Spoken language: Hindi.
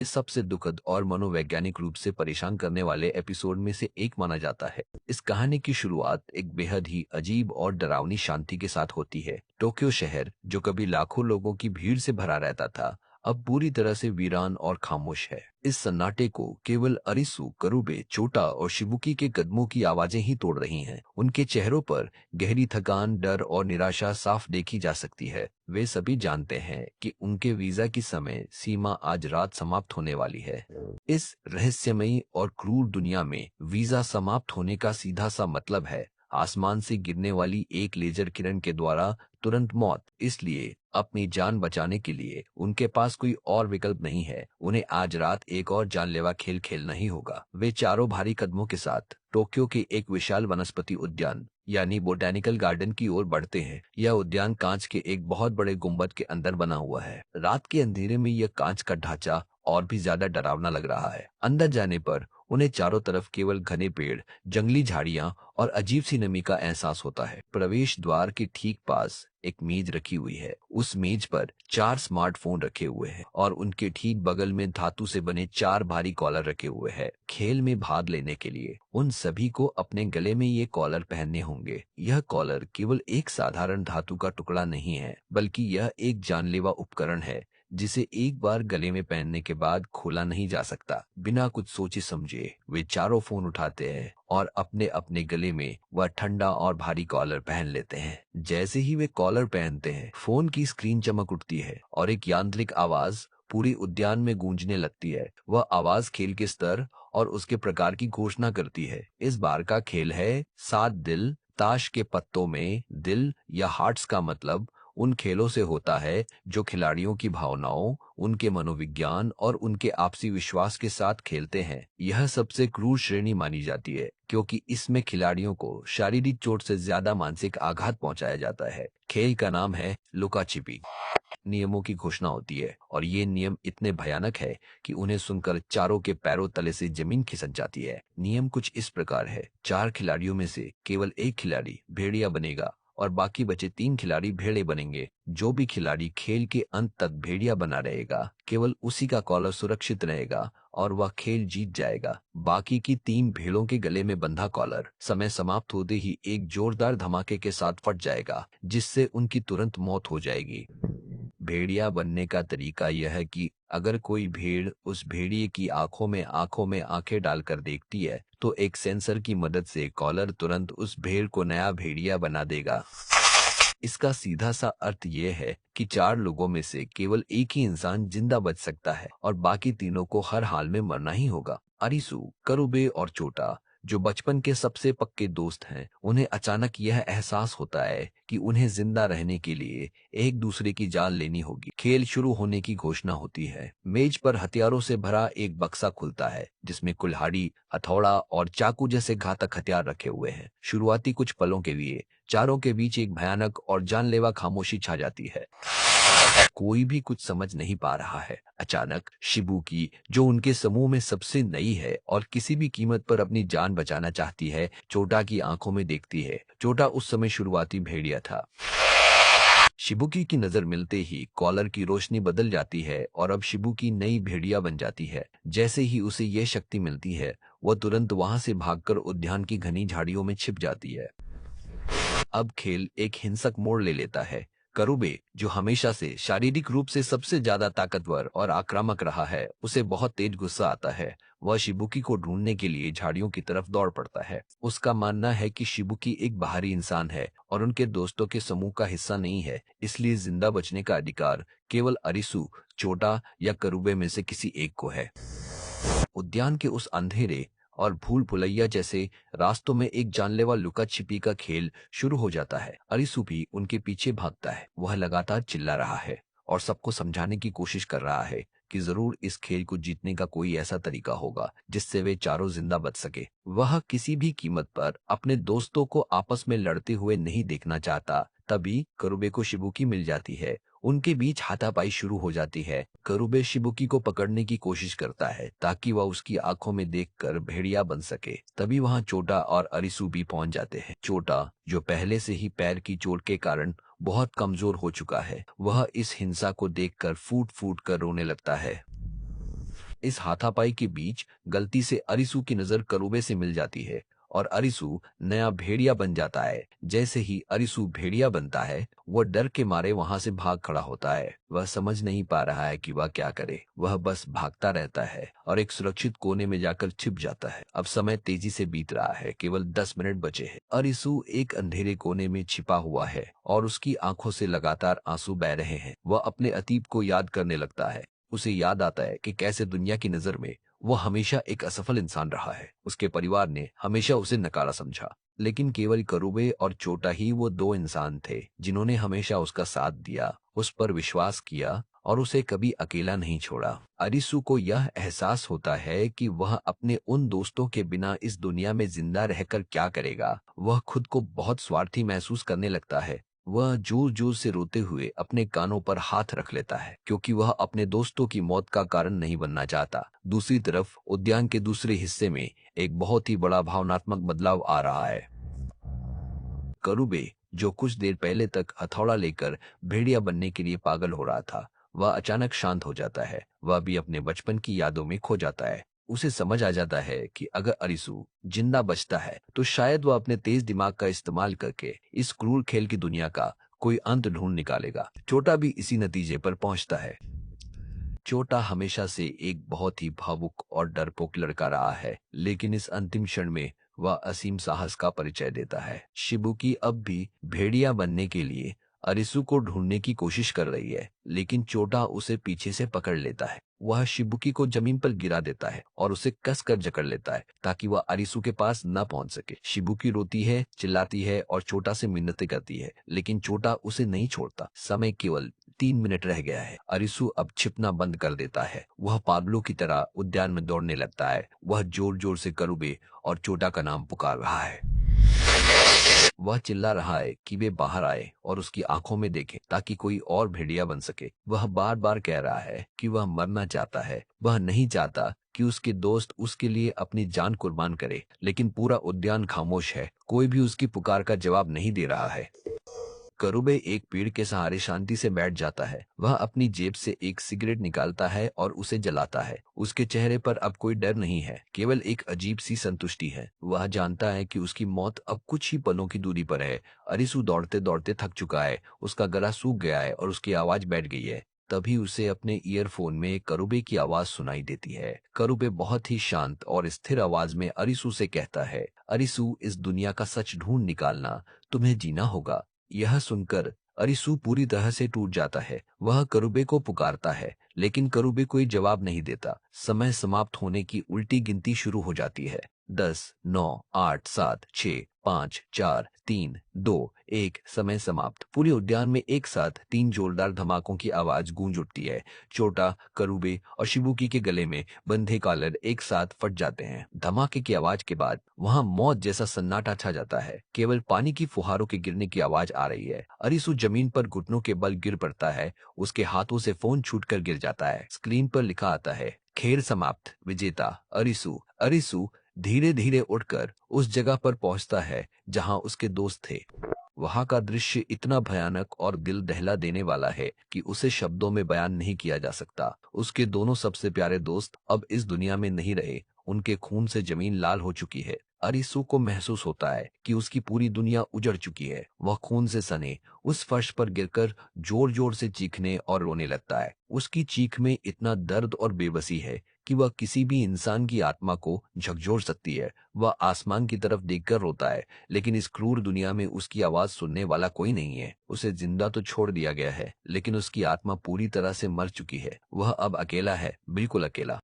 इस सबसे दुखद और मनोवैज्ञानिक रूप से परेशान करने वाले एपिसोड में से एक माना जाता है। इस कहानी की शुरुआत एक बेहद ही अजीब और डरावनी शांति के साथ होती है। टोक्यो शहर, जो कभी लाखों लोगों की भीड़ से भरा रहता था, अब पूरी तरह से वीरान और खामोश है। इस सन्नाटे को केवल अरिसु, करुबे, चोटा और शिबुकी के कदमों की आवाजें ही तोड़ रही हैं। उनके चेहरों पर गहरी थकान, डर और निराशा साफ देखी जा सकती है। वे सभी जानते हैं कि उनके वीजा की समय सीमा आज रात समाप्त होने वाली है। इस रहस्यमयी और क्रूर दुनिया में वीजा समाप्त होने का सीधा सा मतलब है आसमान से गिरने वाली एक लेजर किरण के द्वारा तुरंत मौत। इसलिए अपनी जान बचाने के लिए उनके पास कोई और विकल्प नहीं है। उन्हें आज रात एक और जानलेवा खेल खेलना ही होगा। वे चारों भारी कदमों के साथ टोक्यो के एक विशाल वनस्पति उद्यान यानी बोटेनिकल गार्डन की ओर बढ़ते हैं। यह उद्यान कांच के एक बहुत बड़े गुंबद के अंदर बना हुआ है। रात के अंधेरे में यह कांच का ढांचा और भी ज्यादा डरावना लग रहा है। अंदर जाने पर उन्हें चारों तरफ केवल घने पेड़, जंगली झाड़ियां और अजीब सी नमी का एहसास होता है। प्रवेश द्वार के ठीक पास एक मेज रखी हुई है। उस मेज पर 4 स्मार्टफोन रखे हुए हैं और उनके ठीक बगल में धातु से बने 4 भारी कॉलर रखे हुए हैं। खेल में भाग लेने के लिए उन सभी को अपने गले में ये कॉलर पहनने होंगे। यह कॉलर केवल एक साधारण धातु का टुकड़ा नहीं है, बल्कि यह एक जानलेवा उपकरण है जिसे एक बार गले में पहनने के बाद खोला नहीं जा सकता। बिना कुछ सोचे समझे वे चारों फोन उठाते हैं और अपने अपने गले में वह ठंडा और भारी कॉलर पहन लेते हैं। जैसे ही वे कॉलर पहनते हैं, फोन की स्क्रीन चमक उठती है और एक यांत्रिक आवाज पूरी उद्यान में गूंजने लगती है। वह आवाज खेल के स्तर और उसके प्रकार की घोषणा करती है। इस बार का खेल है 7 दिल। ताश के पत्तों में दिल या हार्ट्स का मतलब उन खेलों से होता है जो खिलाड़ियों की भावनाओं, उनके मनोविज्ञान और उनके आपसी विश्वास के साथ खेलते हैं। यह सबसे क्रूर श्रेणी मानी जाती है क्योंकि इसमें खिलाड़ियों को शारीरिक चोट से ज्यादा मानसिक आघात पहुंचाया जाता है। खेल का नाम है लुका छिपी। नियमों की घोषणा होती है और ये नियम इतने भयानक है कि उन्हें सुनकर चारों के पैरों तले से जमीन खिसक जाती है। नियम कुछ इस प्रकार है। 4 खिलाड़ियों में से केवल एक खिलाड़ी भेड़िया बनेगा और बाकी बचे 3 खिलाड़ी भेड़े बनेंगे। जो भी खिलाड़ी खेल के अंत तक भेड़िया बना रहेगा, केवल उसी का कॉलर सुरक्षित रहेगा और वह खेल जीत जाएगा। बाकी की 3 भेड़ों के गले में बंधा कॉलर समय समाप्त होते ही एक जोरदार धमाके के साथ फट जाएगा, जिससे उनकी तुरंत मौत हो जाएगी। भेड़िया बनने का तरीका यह है कि अगर कोई भेड़ उस भेड़िए की आंखों में आंखें डालकर देखती है, तो एक सेंसर की मदद से कॉलर तुरंत उस भेड़ को नया भेड़िया बना देगा। इसका सीधा सा अर्थ यह है कि 4 लोगों में से केवल एक ही इंसान जिंदा बच सकता है और बाकी तीनों को हर हाल में मरना ही होगा। अरिसु, करुबे और चोटा, जो बचपन के सबसे पक्के दोस्त हैं, उन्हें अचानक यह एहसास होता है कि उन्हें जिंदा रहने के लिए एक दूसरे की जान लेनी होगी। खेल शुरू होने की घोषणा होती है। मेज पर हथियारों से भरा एक बक्सा खुलता है जिसमें कुल्हाड़ी, हथौड़ा और चाकू जैसे घातक हथियार रखे हुए हैं। शुरुआती कुछ पलों के लिए चारों के बीच एक भयानक और जानलेवा खामोशी छा जाती है। कोई भी कुछ समझ नहीं पा रहा है। अचानक शिबुकी, जो उनके समूह में सबसे नई है और किसी भी कीमत पर अपनी जान बचाना चाहती है, चोटा की आंखों में देखती है। चोटा उस समय शुरुआती भेड़िया था। शिबुकी की नजर मिलते ही कॉलर की रोशनी बदल जाती है और अब शिबुकी नई भेड़िया बन जाती है। जैसे ही उसे यह शक्ति मिलती है, वह तुरंत वहां से भागकर उद्यान की घनी झाड़ियों में छिप जाती है। अब खेल एक हिंसक मोड़ ले लेता है। करुबे, जो हमेशा से शारीरिक रूप से सबसे ज्यादा ताकतवर और आक्रामक रहा है, उसे बहुत तेज गुस्सा आता है। वह शिबुकी को ढूंढने के लिए झाड़ियों की तरफ दौड़ पड़ता है। उसका मानना है कि शिबुकी एक बाहरी इंसान है और उनके दोस्तों के समूह का हिस्सा नहीं है, इसलिए जिंदा बचने का अधिकार केवल अरिसु, चोटा या करुबे में से किसी एक को है। उद्यान के उस अंधेरे और भूल भुलैया जैसे रास्तों में एक जानलेवा लुका छिपी का खेल शुरू हो जाता है। अरिसु भी उनके पीछे भागता है। वह लगातार चिल्ला रहा है और सबको समझाने की कोशिश कर रहा है कि जरूर इस खेल को जीतने का कोई ऐसा तरीका होगा जिससे वे चारों जिंदा बच सके। वह किसी भी कीमत पर अपने दोस्तों को आपस में लड़ते हुए नहीं देखना चाहता। तभी करुबे को शिबुकी मिल जाती है। उनके बीच हाथापाई शुरू हो जाती है। करुबे शिबुकी को पकड़ने की कोशिश करता है ताकि वह उसकी आंखों में देखकर भेड़िया बन सके। तभी वहां चोटा और अरिसु भी पहुंच जाते हैं। चोटा, जो पहले से ही पैर की चोट के कारण बहुत कमजोर हो चुका है, वह इस हिंसा को देखकर फूट फूट कर रोने लगता है। इस हाथापाई के बीच गलती से अरिसू की नजर करूबे से मिल जाती है और अरिसू नया भेड़िया बन जाता है। जैसे ही अरिसू भेड़िया बनता है, वह डर के मारे वहां से भाग खड़ा होता है। वह समझ नहीं पा रहा है कि वह क्या करे। वह बस भागता रहता है और एक सुरक्षित कोने में जाकर छिप जाता है। अब समय तेजी से बीत रहा है, केवल 10 मिनट बचे हैं। अरिसू एक अंधेरे कोने में छिपा हुआ है और उसकी आंखों से लगातार आंसू बह रहे हैं। वह अपने अतीत को याद करने लगता है। उसे याद आता है कि कैसे दुनिया की नजर में वो हमेशा एक असफल इंसान रहा है। उसके परिवार ने हमेशा उसे नकारा समझा, लेकिन केवल करूबे और चोटा ही वो दो इंसान थे जिन्होंने हमेशा उसका साथ दिया, उस पर विश्वास किया और उसे कभी अकेला नहीं छोड़ा। अरिसू को यह एहसास होता है कि वह अपने उन दोस्तों के बिना इस दुनिया में जिंदा रहकर क्या करेगा। वह खुद को बहुत स्वार्थी महसूस करने लगता है। वह जोर जोर से रोते हुए अपने कानों पर हाथ रख लेता है, क्योंकि वह अपने दोस्तों की मौत का कारण नहीं बनना चाहता। दूसरी तरफ उद्यान के दूसरे हिस्से में एक बहुत ही बड़ा भावनात्मक बदलाव आ रहा है। करूबे, जो कुछ देर पहले तक हथौड़ा लेकर भेड़िया बनने के लिए पागल हो रहा था, वह अचानक शांत हो जाता है। वह भी अपने बचपन की यादों में खो जाता है। उसे समझ आ जाता है कि अगर अरिसू जिंदा बचता है तो शायद वह अपने तेज दिमाग का इस्तेमाल करके इस क्रूर खेल की दुनिया का कोई अंत ढूंढ निकालेगा। छोटा भी इसी नतीजे पर पहुंचता है। छोटा हमेशा से एक बहुत ही भावुक और डरपोक लड़का रहा है, लेकिन इस अंतिम क्षण में वह असीम साहस का परिचय देता है। शिबुकी अब भी भेड़िया बनने के लिए अरिसू को ढूंढने की कोशिश कर रही है, लेकिन चोटा उसे पीछे से पकड़ लेता है। वह शिबुकी को जमीन पर गिरा देता है और उसे कसकर जकड़ लेता है ताकि वह अरिसू के पास न पहुंच सके। शिबुकी रोती है, चिल्लाती है और चोटा से मिन्नतें करती है, लेकिन चोटा उसे नहीं छोड़ता। समय केवल 3 मिनट रह गया है। अरिसू अब छिपना बंद कर देता है। वह पागलों की तरह उद्यान में दौड़ने लगता है। वह जोर जोर से करूबे और चोटा का नाम पुकार रहा है। वह चिल्ला रहा है कि वे बाहर आए और उसकी आंखों में देखें ताकि कोई और भेड़िया बन सके। वह बार बार कह रहा है कि वह मरना चाहता है। वह नहीं चाहता कि उसके दोस्त उसके लिए अपनी जान कुर्बान करे, लेकिन पूरा उद्यान खामोश है। कोई भी उसकी पुकार का जवाब नहीं दे रहा है। करूबे एक पेड़ के सहारे शांति से बैठ जाता है। वह अपनी जेब से एक सिगरेट निकालता है और उसे जलाता है। उसके चेहरे पर अब कोई डर नहीं है, केवल एक अजीब सी संतुष्टि है। वह जानता है कि उसकी मौत अब कुछ ही पलों की दूरी पर है। अरिसू दौड़ते दौड़ते थक चुका है, उसका गला सूख गया है और उसकी आवाज बैठ गई है। तभी उसे अपने ईयरफोन में करूबे की आवाज सुनाई देती है। करूबे बहुत ही शांत और स्थिर आवाज में अरिसू से कहता है, अरिसू, इस दुनिया का सच ढूंढ निकालना, तुम्हें जीना होगा। यह सुनकर अरिसू पूरी तरह से टूट जाता है। वह करूबे को पुकारता है, लेकिन करूबे कोई जवाब नहीं देता। समय समाप्त होने की उल्टी गिनती शुरू हो जाती है। 10, 9, 8, 7, 6, 5, 4, 3, 2, 1। समय समाप्त। पूरे उद्यान में एक साथ 3 जोरदार धमाकों की आवाज गूंज उठती है। चोटा, करूबे और शिबुकी के गले में बंधे कॉलर एक साथ फट जाते हैं। धमाके की आवाज के बाद वहां मौत जैसा सन्नाटा छा जाता है। केवल पानी की फुहारों के गिरने की आवाज आ रही है। अरिसू जमीन पर घुटनों के बल गिर पड़ता है। उसके हाथों से फोन छूटकर गिर जाता है। स्क्रीन पर लिखा आता है, खेल समाप्त, विजेता अरिसू। अरिसू धीरे धीरे उठकर उस जगह पर पहुंचता है जहां उसके दोस्त थे। वहां का दृश्य इतना भयानक और दिल दहला देने वाला है कि उसे शब्दों में बयान नहीं किया जा सकता। उसके दोनों सबसे प्यारे दोस्त अब इस दुनिया में नहीं रहे। उनके खून से जमीन लाल हो चुकी है। अरिसू को महसूस होता है कि उसकी पूरी दुनिया उजड़ चुकी है। वह खून से सने उस फर्श पर गिरकर जोर जोर से चीखने और रोने लगता है। उसकी चीख में इतना दर्द और बेबसी है कि वह किसी भी इंसान की आत्मा को झकझोर सकती है। वह आसमान की तरफ देखकर रोता है, लेकिन इस क्रूर दुनिया में उसकी आवाज सुनने वाला कोई नहीं है। उसे जिंदा तो छोड़ दिया गया है, लेकिन उसकी आत्मा पूरी तरह से मर चुकी है। वह अब अकेला है, बिल्कुल अकेला।